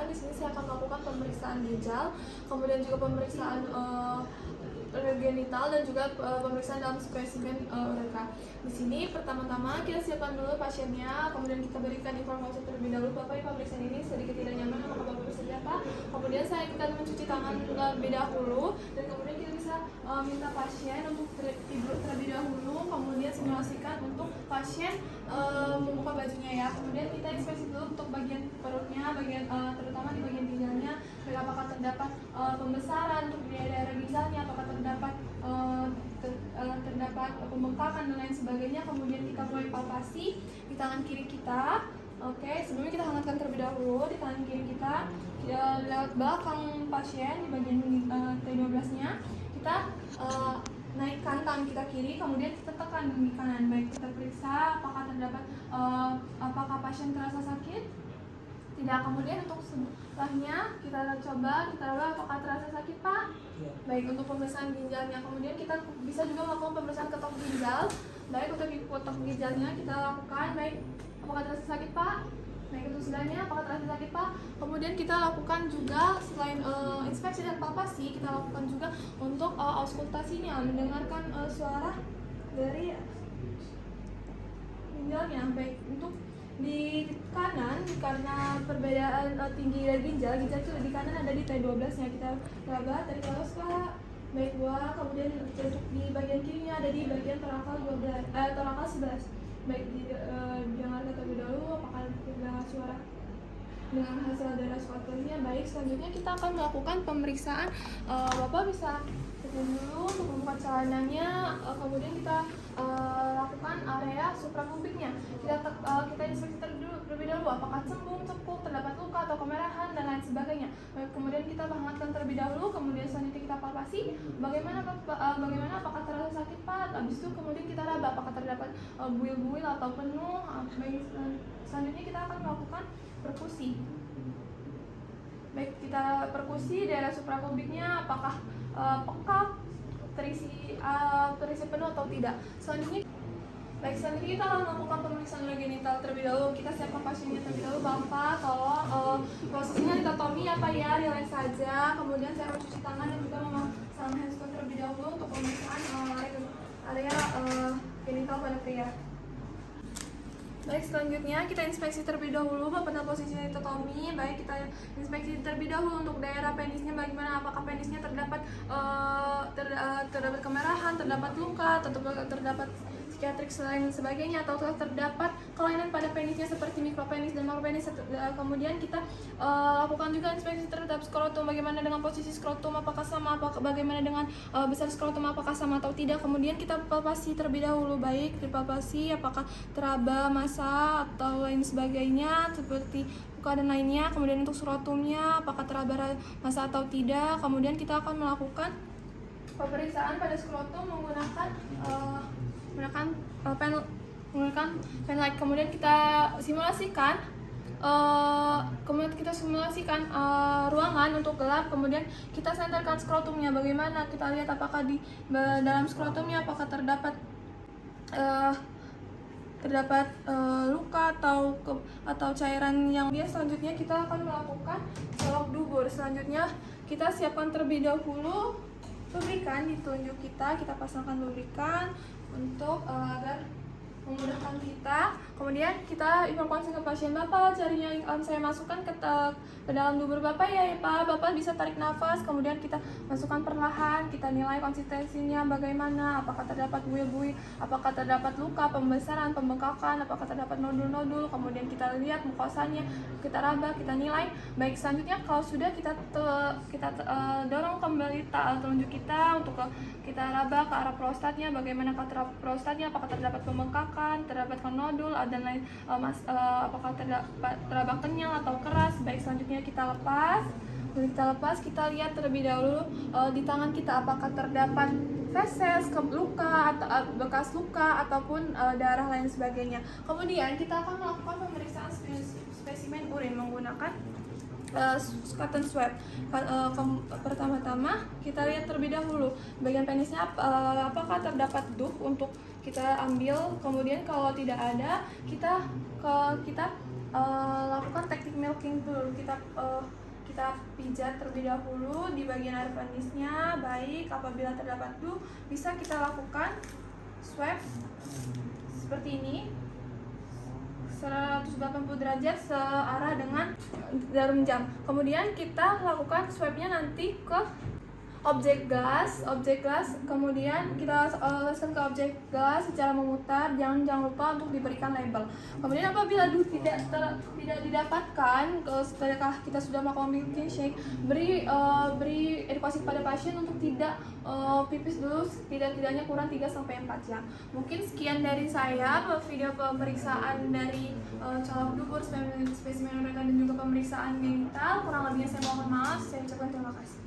Di sini saya akan melakukan pemeriksaan ginjal, kemudian juga pemeriksaan genital dan juga pemeriksaan dalam spesimen ureka. Di sini pertama-tama kita siapkan dulu pasiennya, kemudian kita berikan informasi terlebih dahulu. Bapak, pemeriksaan ini sedikit tidak nyaman, apakah Bapak bersedia, Pak? Kemudian saya akan mencuci tangan terlebih dahulu, dan kemudian kita bisa minta pasien untuk tidur terlebih dahulu, kemudian simulasikan untuk pasien membuka bajunya ya. Kemudian kita inspeksi dulu untuk bagian perutnya, terutama di bagian ginjalnya, apakah terdapat pembesaran untuk di daerah ginjalnya, apakah terdapat pembengkakan dan lain sebagainya. Kemudian kita mulai palpasi di tangan kiri kita. Oke, sebelumnya kita hangatkan terlebih dahulu di tangan kiri kita, lewat belakang pasien di bagian T12-nya. Kita naikkan tangan kita kiri, kemudian kita tekan di kanan. Baik, kita periksa apakah terdapat apakah pasien terasa sakit. Tidak. Kemudian untuk sebelahnya kita coba apakah terasa sakit, Pak? Ya. Baik, untuk pemeriksaan ginjalnya. Kemudian kita bisa juga melakukan pemeriksaan ketok ginjal. Baik, untuk ketok ginjalnya kita lakukan. Baik, apakah terasa sakit, Pak? Baik, untuk sebelahnya apakah terasa sakit, Pak? Kemudian kita lakukan juga selain inspeksi dan palpasi, kita lakukan juga untuk auskultasinya, mendengarkan suara dari ginjalnya. Baik, untuk di kanan, karena perbedaan tinggi dari ginjal itu di kanan ada di T12-nya. Kita raba dari atas, Pak. Baik, 2. Kemudian untuk di bagian kirinya ada di bagian torakal 11. Baik, dengarkan terlebih dahulu apakah terdengar suara dengan hasil dari auskultasinya. Baik, selanjutnya kita akan melakukan pemeriksaan. Bapak bisa turun dulu untuk membuka celananya, kemudian kita lakukan area suprapubiknya. Kita inspeksi terlebih dahulu apakah cembung, cekuk, terdapat luka atau kemerahan dan lain sebagainya. Baik, kemudian kita hangatkan terlebih dahulu, kemudian selanjutnya kita palpasi bagaimana apakah terasa sakit, Pak. Habis itu kemudian kita raba apakah terdapat buil-buil atau penuh. Baik, selanjutnya kita akan melakukan perkusi. Baik, kita perkusi daerah suprapubiknya apakah pekat, terisi penuh atau tidak. Selanjutnya kita akan melakukan pemeriksaan genital terlebih dahulu. Kita siapkan pasiennya terlebih dahulu. Bapak, tolong posisinya ditotomi apa ya, relax saja. Kemudian saya mencuci tangan dan juga memasang handscoon terlebih dahulu untuk pemeriksaan area genital pada pria. Baik, selanjutnya kita inspeksi terlebih dahulu pada posisi ditotomi. Baik, kita inspeksi terlebih dahulu untuk daerah penisnya, bagaimana, apakah penisnya terdapat kemerahan, terdapat luka, terdapat psikiatrik selain sebagainya, atau terdapat kelainan pada penisnya seperti mikropenis dan makropenis. Kemudian kita lakukan juga inspeksi terhadap skrotum, bagaimana dengan posisi skrotum, apakah sama, bagaimana dengan besar skrotum, apakah sama atau tidak. Kemudian kita palpasi terlebih dahulu. Baik, dipalpasi apakah teraba, massa atau lain sebagainya seperti luka dan lainnya. Kemudian untuk skrotumnya apakah teraba massa atau tidak. Kemudian kita akan melakukan pemeriksaan pada skrotum menggunakan penlight. Kemudian kita simulasikan ruangan untuk gelap. Kemudian kita senterkan skrotumnya, bagaimana kita lihat apakah di dalam skrotumnya apakah terdapat luka atau cairan yang biasa. Selanjutnya kita akan melakukan selok dubur. Selanjutnya kita siapkan terlebih dahulu lubrikan di telunjuk kita pasangkan lubrikan untuk agar memudahkan kita. Kemudian kita informasi ke pasien, Bapak carinya akan saya masukkan ke dalam dubur Bapak ya Pak. Bapak bisa tarik nafas, kemudian kita masukkan perlahan, kita nilai konsistensinya bagaimana, apakah terdapat buih-buih, apakah terdapat luka, pembesaran, pembengkakan, apakah terdapat nodul-nodul. Kemudian kita lihat mukosanya, kita raba, kita nilai. Baik, selanjutnya kalau sudah kita dorong kembali telunjuk kita untuk kita raba ke arah prostatnya, bagaimana ke arah prostatnya, apakah terdapat pembengkakan, terdapat nodul dan lain, apakah terdapat kenyal atau keras. Baik, selanjutnya kita lepas, kita lihat terlebih dahulu di tangan kita apakah terdapat feses, luka atau bekas luka ataupun darah lain sebagainya. Kemudian kita akan melakukan pemeriksaan spesimen urin menggunakan cotton swab. Pertama-tama kita lihat terlebih dahulu bagian penisnya apakah terdapat dup untuk kita ambil. Kemudian kalau tidak ada, kita lakukan teknik milking dulu. Kita pijat terlebih dahulu di bagian air penisnya. Baik, apabila terdapat dew bisa kita lakukan swab seperti ini 180 derajat searah dengan jarum jam. Kemudian kita lakukan swabnya nanti ke objek gas, kemudian kita oleskan ke objek gas secara memutar. Jangan lupa untuk diberikan label. Kemudian apabila dew tidak didapatkan setelah kita sudah melakukan milking shake, beri edukasi kepada pasien untuk tidak pipis dulu tidaknya kurang 3-4 jam. Mungkin sekian dari saya video pemeriksaan dari calon dubur, spesimen mereka dan juga pemeriksaan genital. Kurang lebihnya saya mohon maaf. Saya ucapkan terima kasih.